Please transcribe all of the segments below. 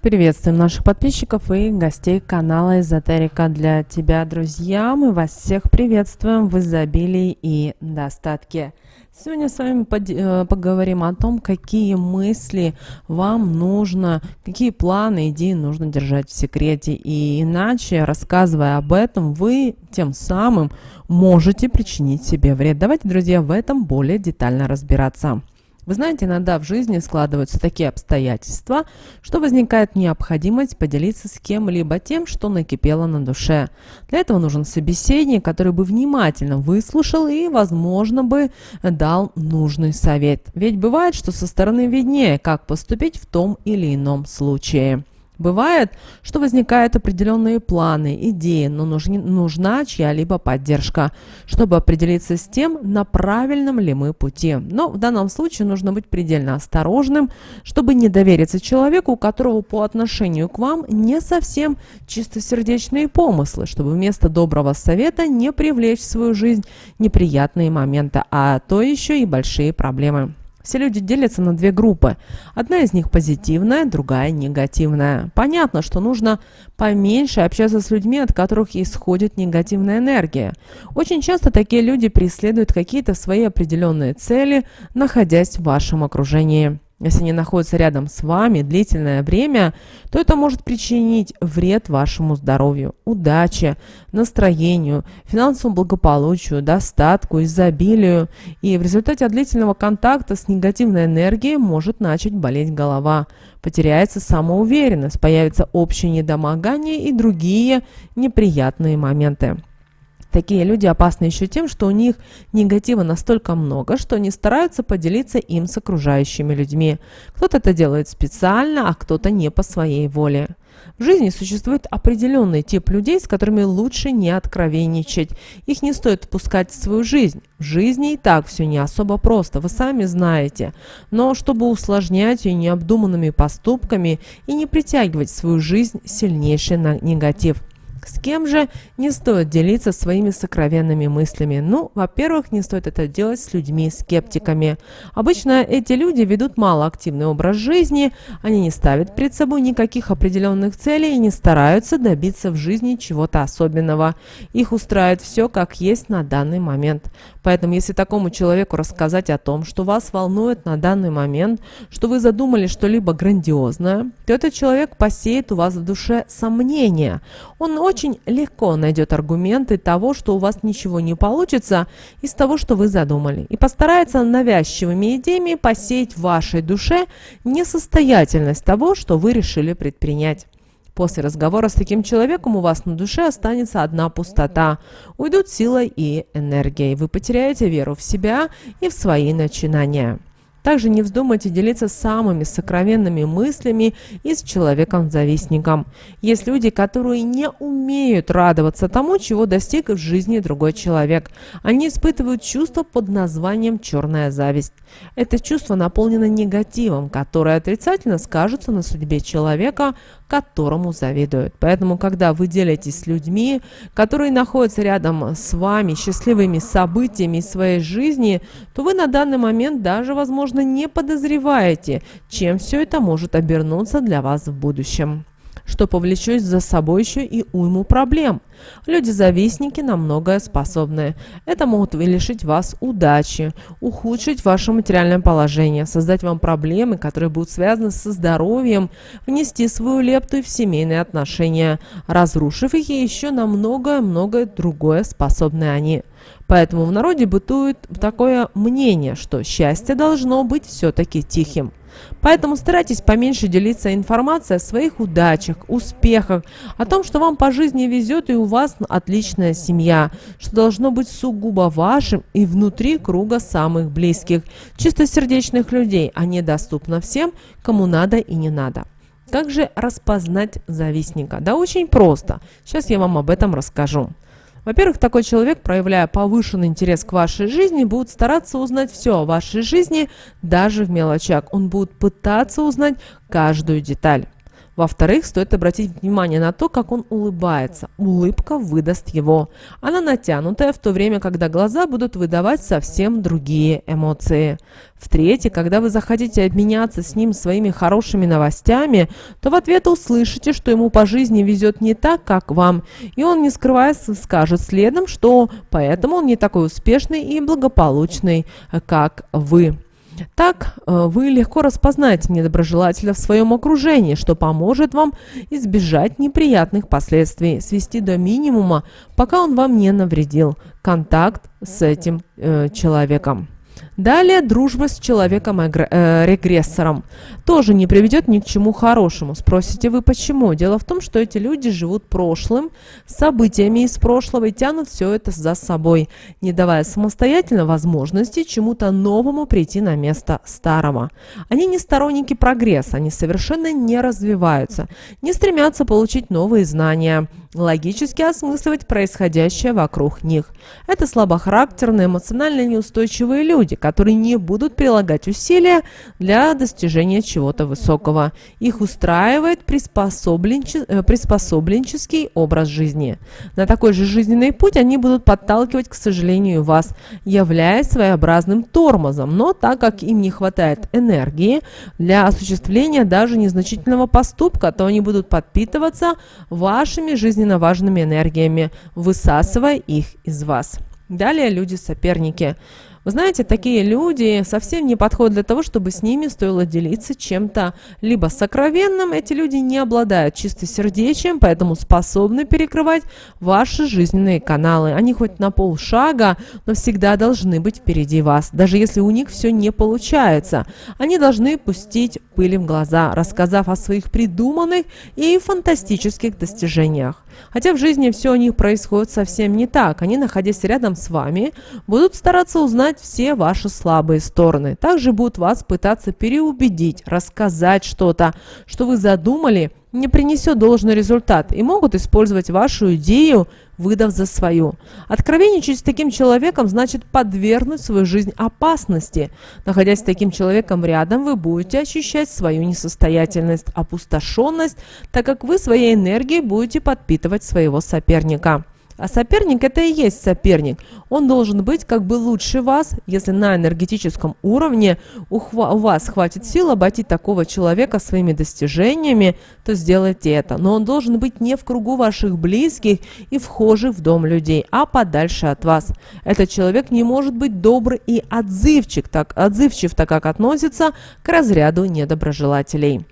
Приветствуем наших подписчиков и гостей канала Эзотерика для тебя, друзья. Мы вас всех приветствуем в изобилии и достатке. Сегодня с вами поговорим о том, какие мысли вам нужно, какие планы, идеи нужно держать в секрете. И иначе, рассказывая об этом, вы тем самым можете причинить себе вред. Давайте, друзья, в этом более детально разбираться. Вы знаете, иногда в жизни складываются такие обстоятельства, что возникает необходимость поделиться с кем-либо тем, что накипело на душе. Для этого нужен собеседник, который бы внимательно выслушал и, возможно, бы дал нужный совет. Ведь бывает, что со стороны виднее, как поступить в том или ином случае. Бывает, что возникают определенные планы, идеи, но нужна чья-либо поддержка, чтобы определиться с тем, на правильном ли мы пути. Но в данном случае нужно быть предельно осторожным, чтобы не довериться человеку, у которого по отношению к вам не совсем чистосердечные помыслы, чтобы вместо доброго совета не привлечь в свою жизнь неприятные моменты, а то еще и большие проблемы. Все люди делятся на две группы. Одна из них позитивная, другая негативная. Понятно, что нужно поменьше общаться с людьми, от которых исходит негативная энергия. Очень часто такие люди преследуют какие-то свои определенные цели, находясь в вашем окружении. Если они находятся рядом с вами длительное время, то это может причинить вред вашему здоровью, удаче, настроению, финансовому благополучию, достатку, изобилию. И в результате длительного контакта с негативной энергией может начать болеть голова, потеряется самоуверенность, появится общее недомогание и другие неприятные моменты. Такие люди опасны еще тем, что у них негатива настолько много, что они стараются поделиться им с окружающими людьми. Кто-то это делает специально, а кто-то не по своей воле. В жизни существует определенный тип людей, с которыми лучше не откровенничать. Их не стоит впускать в свою жизнь. В жизни и так все не особо просто, вы сами знаете. Но чтобы усложнять ее необдуманными поступками и не притягивать в свою жизнь сильнейший негатив. С кем же не стоит делиться своими сокровенными мыслями? Во-первых, не стоит это делать с людьми-скептиками. Обычно эти люди ведут малоактивный образ жизни, они не ставят перед собой никаких определенных целей и не стараются добиться в жизни чего-то особенного. Их устраивает все, как есть на данный момент. Поэтому, если такому человеку рассказать о том, что вас волнует на данный момент, что вы задумали что-либо грандиозное, то этот человек посеет у вас в душе сомнения. Он очень легко найдет аргументы того, что у вас ничего не получится из того, что вы задумали, и постарается навязчивыми идеями посеять в вашей душе несостоятельность того, что вы решили предпринять. После разговора с таким человеком у вас на душе останется одна пустота. Уйдут сила и энергия, и вы потеряете веру в себя и в свои начинания. Также не вздумайте делиться самыми сокровенными мыслями и с человеком-завистником. Есть люди, которые не умеют радоваться тому, чего достиг в жизни другой человек. Они испытывают чувство под названием «черная зависть». Это чувство наполнено негативом, которое отрицательно скажется на судьбе человека, которому завидуют. Поэтому, когда вы делитесь с людьми, которые находятся рядом с вами, счастливыми событиями своей жизни, то вы на данный момент даже, возможно, не подозреваете, чем все это может обернуться для вас в будущем, что повлечет за собой еще и уйму проблем. Люди-завистники на многое способны. Это могут лишить вас удачи, ухудшить ваше материальное положение, создать вам проблемы, которые будут связаны со здоровьем, внести свою лепту в семейные отношения, разрушив их, и еще на многое-многое другое способны они. Поэтому в народе бытует такое мнение, что счастье должно быть все-таки тихим. Поэтому старайтесь поменьше делиться информацией о своих удачах, успехах, о том, что вам по жизни везет и у вас отличная семья, что должно быть сугубо вашим и внутри круга самых близких, чистосердечных людей, а не доступно всем, кому надо и не надо. Как же распознать завистника? Да очень просто. Сейчас я вам об этом расскажу. Во-первых, такой человек, проявляя повышенный интерес к вашей жизни, будет стараться узнать все о вашей жизни, даже в мелочах. Он будет пытаться узнать каждую деталь. Во-вторых, стоит обратить внимание на то, как он улыбается. Улыбка выдаст его. Она натянутая, в то время, когда глаза будут выдавать совсем другие эмоции. В-третьих, когда вы захотите обменяться с ним своими хорошими новостями, то в ответ услышите, что ему по жизни везет не так, как вам, и он, не скрываясь, скажет следом, что поэтому он не такой успешный и благополучный, как вы. Так вы легко распознаете недоброжелателя в своем окружении, что поможет вам избежать неприятных последствий, свести до минимума, пока он вам не навредил, контакт с этим человеком. Далее, дружба с человеком-регрессором тоже не приведет ни к чему хорошему. Спросите вы, почему? Дело в том, что эти люди живут прошлым, событиями из прошлого и тянут все это за собой, не давая самостоятельно возможности чему-то новому прийти на место старого. Они не сторонники прогресса, они совершенно не развиваются, не стремятся получить новые знания, логически осмысливать происходящее вокруг них. Это слабохарактерные, эмоционально неустойчивые люди, которые не будут прилагать усилия для достижения чего-то высокого. Их устраивает приспособленческий образ жизни. На такой же жизненный путь они будут подталкивать, к сожалению, вас, являясь своеобразным тормозом. Но так как им не хватает энергии для осуществления даже незначительного поступка, то они будут подпитываться вашими жизненно важными энергиями, высасывая их из вас. Далее люди-соперники. Вы знаете, такие люди совсем не подходят для того, чтобы с ними стоило делиться чем-то либо сокровенным. Эти люди не обладают чистосердечием, поэтому способны перекрывать ваши жизненные каналы. Они хоть на полшага, но всегда должны быть впереди вас. Даже если у них все не получается, они должны пустить пыль в глаза, рассказав о своих придуманных и фантастических достижениях. Хотя в жизни все у них происходит совсем не так. Они, находясь рядом с вами, будут стараться узнать все ваши слабые стороны. Также будут вас пытаться переубедить, рассказать что-то, что вы задумали, не принесет должный результат, и могут использовать вашу идею, выдав за свою. Откровенничать с таким человеком значит подвергнуть свою жизнь опасности. Находясь с таким человеком рядом, вы будете ощущать свою несостоятельность, опустошенность, так как вы своей энергией будете подпитывать своего соперника. А соперник – это и есть соперник. Он должен быть как бы лучше вас. Если на энергетическом уровне у вас хватит сил обойти такого человека своими достижениями, то сделайте это. Но он должен быть не в кругу ваших близких и вхожих в дом людей, а подальше от вас. Этот человек не может быть добрый и отзывчив, так как относится к разряду недоброжелателей.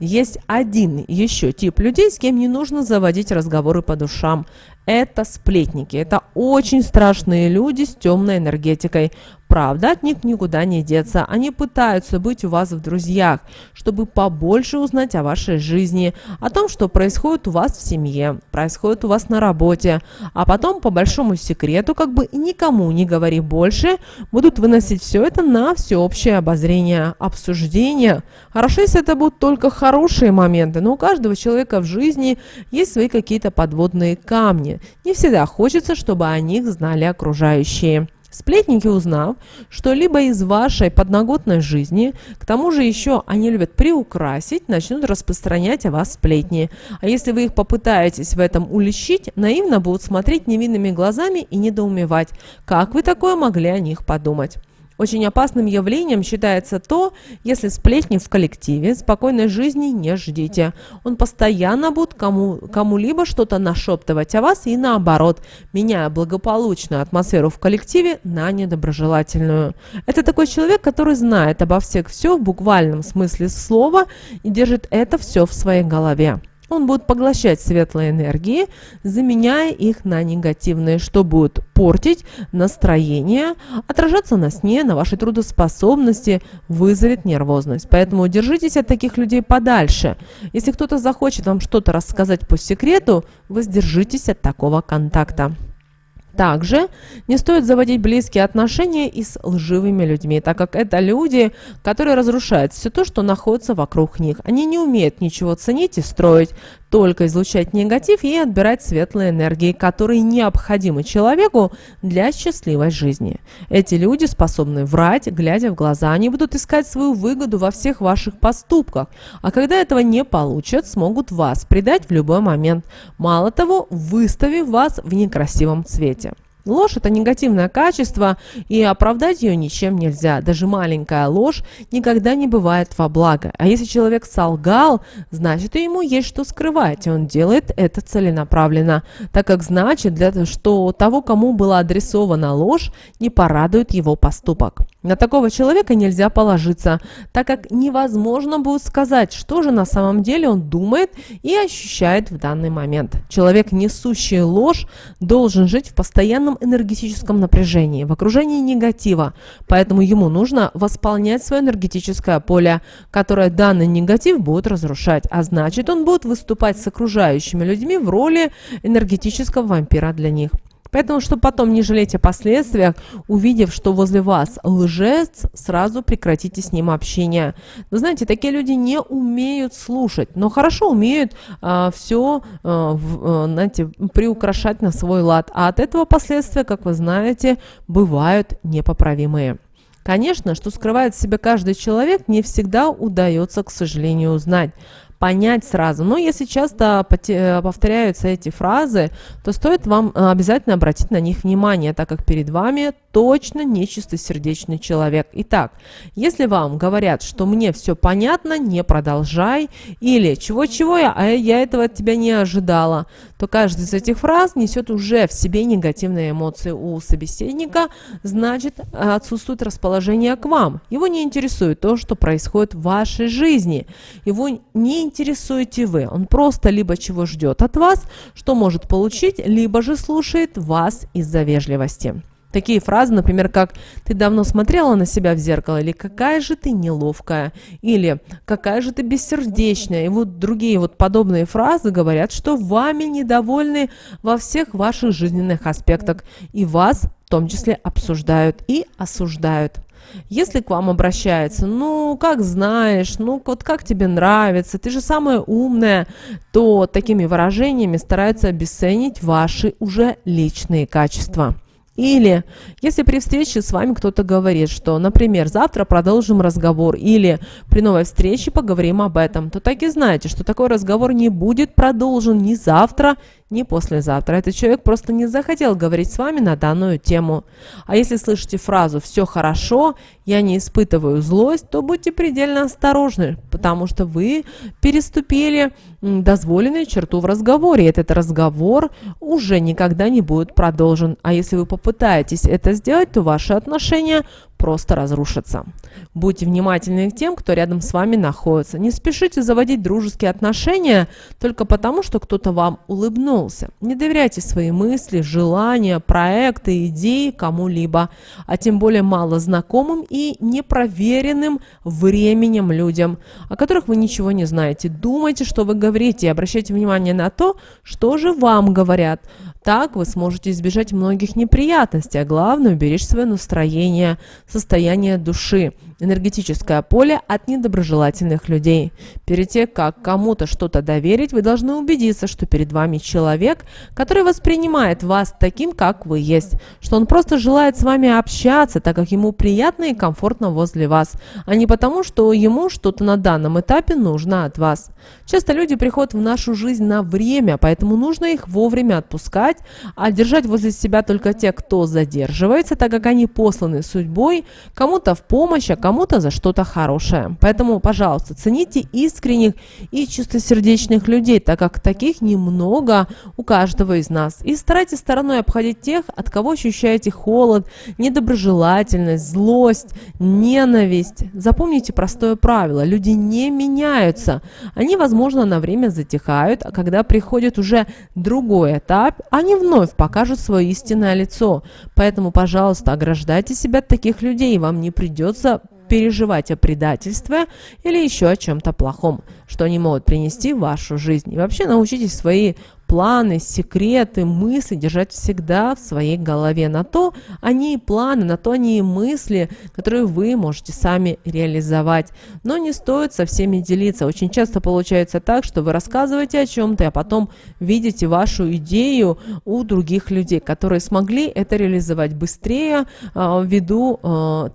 Есть один еще тип людей, с кем не нужно заводить разговоры по душам. Это сплетники. Это очень страшные люди с темной энергетикой. Правда, от них никуда не деться. Они пытаются быть у вас в друзьях, чтобы побольше узнать о вашей жизни, о том, что происходит у вас в семье, происходит у вас на работе. А потом, по большому секрету, как бы никому не говори больше, будут выносить все это на всеобщее обозрение, обсуждение. Хорошо, если это будут только хорошие моменты, но у каждого человека в жизни есть свои какие-то подводные камни. Не всегда хочется, чтобы о них знали окружающие. Сплетники, узнав что-либо из вашей подноготной жизни, к тому же еще они любят приукрасить, начнут распространять о вас сплетни. А если вы их попытаетесь в этом уличить, наивно будут смотреть невинными глазами и недоумевать, как вы такое могли о них подумать. Очень опасным явлением считается то, если сплетни в коллективе, спокойной жизни не ждите. Он постоянно будет кому-либо что-то нашептывать о вас и наоборот, меняя благополучную атмосферу в коллективе на недоброжелательную. Это такой человек, который знает обо всех все в буквальном смысле слова и держит это все в своей голове. Он будет поглощать светлые энергии, заменяя их на негативные, что будет портить настроение, отражаться на сне, на вашей трудоспособности, вызовет нервозность. Поэтому держитесь от таких людей подальше. Если кто-то захочет вам что-то рассказать по секрету, воздержитесь от такого контакта. Также не стоит заводить близкие отношения и с лживыми людьми, так как это люди, которые разрушают все то, что находится вокруг них. Они не умеют ничего ценить и строить, только излучать негатив и отбирать светлые энергии, которые необходимы человеку для счастливой жизни. Эти люди способны врать, глядя в глаза. Они будут искать свою выгоду во всех ваших поступках, а когда этого не получат, смогут вас предать в любой момент. Мало того, выставив вас в некрасивом цвете. Ложь – это негативное качество, и оправдать ее ничем нельзя. Даже маленькая ложь никогда не бывает во благо. А если человек солгал, значит, и ему есть что скрывать, и он делает это целенаправленно, так как значит, что того, кому была адресована ложь, не порадует его поступок. На такого человека нельзя положиться, так как невозможно будет сказать, что же на самом деле он думает и ощущает в данный момент. Человек, несущий ложь, должен жить в постоянном энергетическом напряжении, в окружении негатива, поэтому ему нужно восполнять свое энергетическое поле, которое данный негатив будет разрушать, а значит, он будет выступать с окружающими людьми в роли энергетического вампира для них. Поэтому, чтобы потом не жалеть о последствиях, увидев, что возле вас лжец, сразу прекратите с ним общение. Вы знаете, такие люди не умеют слушать, но хорошо умеют все, знаете, приукрашать на свой лад. А от этого последствия, как вы знаете, бывают непоправимые. Конечно, что скрывает в себе каждый человек, не всегда удается, к сожалению, узнать. Понять сразу. Но если часто повторяются эти фразы, то стоит вам обязательно обратить на них внимание, так как перед вами точно нечистосердечный человек. Итак, если вам говорят, что мне все понятно, не продолжай, или чего-чего я этого от тебя не ожидала, то каждая из этих фраз несет уже в себе негативные эмоции у собеседника, значит, отсутствует расположение к вам. Его не интересует то, что происходит в вашей жизни. Его не интересуете вы. Он просто либо чего ждет от вас, что может получить, либо же слушает вас из-за вежливости. Такие фразы, например, как «ты давно смотрела на себя в зеркало» или «какая же ты неловкая» или «какая же ты бессердечная». И вот другие вот подобные фразы говорят, что вами недовольны во всех ваших жизненных аспектах и вас в том числе обсуждают и осуждают. Если к вам обращаются, ну, как знаешь, ну, вот как тебе нравится, ты же самая умная, то такими выражениями стараются обесценить ваши уже личные качества. Или, если при встрече с вами кто-то говорит, что, например, завтра продолжим разговор, или при новой встрече поговорим об этом, то так и знайте, что такой разговор не будет продолжен ни завтра, ни послезавтра. Этот человек просто не захотел говорить с вами на данную тему. А если слышите фразу «все хорошо», «я не испытываю злость», то будьте предельно осторожны, потому что вы переступили дозволенную черту в разговоре. Этот разговор уже никогда не будет продолжен. А если вы попытаетесь это сделать, то ваши отношения просто разрушатся. Будьте внимательны к тем, кто рядом с вами находится. Не спешите заводить дружеские отношения только потому, что кто-то вам улыбнулся. Не доверяйте свои мысли, желания, проекты, идеи кому-либо, а тем более малознакомым и непроверенным временем людям, о которых вы ничего не знаете. Думайте, что вы говорите, и обращайте внимание на то, что же вам говорят. Так вы сможете избежать многих неприятностей, а главное, уберечь свое настроение, состояние души, энергетическое поле от недоброжелательных людей. Перед тем, как кому-то что-то доверить, вы должны убедиться, что перед вами человек, который воспринимает вас таким, как вы есть, что он просто желает с вами общаться, так как ему приятно и комфортно возле вас, а не потому, что ему что-то на данном этапе нужно от вас. Часто люди приходят в нашу жизнь на время, поэтому нужно их вовремя отпускать, а держать возле себя только те, кто задерживается, так как они посланы судьбой, кому-то в помощь, а кому-то за что-то хорошее. Поэтому, пожалуйста, цените искренних и чистосердечных людей, так как таких немного у каждого из нас. И старайтесь стороной обходить тех, от кого ощущаете холод, недоброжелательность, злость, ненависть. Запомните простое правило: люди не меняются. Они, возможно, на время затихают, а когда приходит уже другой этап, они вновь покажут свое истинное лицо. Поэтому, пожалуйста, ограждайте себя от таких людей, вам не придется переживать о предательстве или еще о чем-то плохом. что они могут принести в вашу жизнь. И вообще научитесь свои планы, секреты, мысли держать всегда в своей голове. На то они и планы, на то они и мысли, которые вы можете сами реализовать. Но не стоит со всеми делиться. Очень часто получается так, что вы рассказываете о чем-то, а потом видите вашу идею у других людей, которые смогли это реализовать быстрее ввиду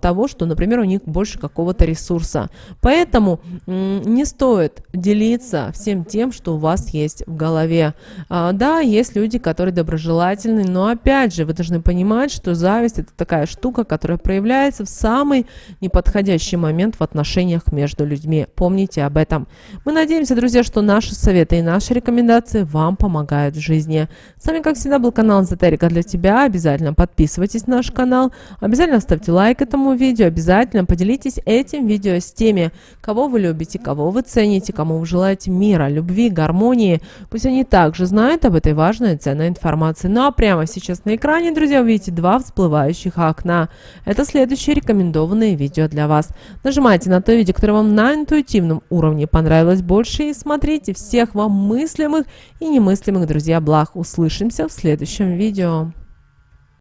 того, что, например, у них больше какого-то ресурса. Поэтому не стоит делиться всем тем, что у вас есть в голове. Да, есть люди, которые доброжелательны, но опять же, вы должны понимать, что зависть – это такая штука, которая проявляется в самый неподходящий момент в отношениях между людьми. Помните об этом. Мы надеемся, друзья, что наши советы и наши рекомендации вам помогают в жизни. С вами, как всегда, был канал Эзотерика для тебя. Обязательно подписывайтесь на наш канал, обязательно ставьте лайк этому видео, обязательно поделитесь этим видео с теми, кого вы любите, кого вы цените, кому вы желаете мира, любви, гармонии. Пусть они также знают об этой важной и ценной информации. Ну а прямо сейчас на экране, друзья, вы видите два всплывающих окна. Это следующие рекомендованные видео для вас. Нажимайте на то видео, которое вам на интуитивном уровне понравилось больше, и смотрите. Всех вам мыслимых и немыслимых, друзья, благ. Услышимся в следующем видео.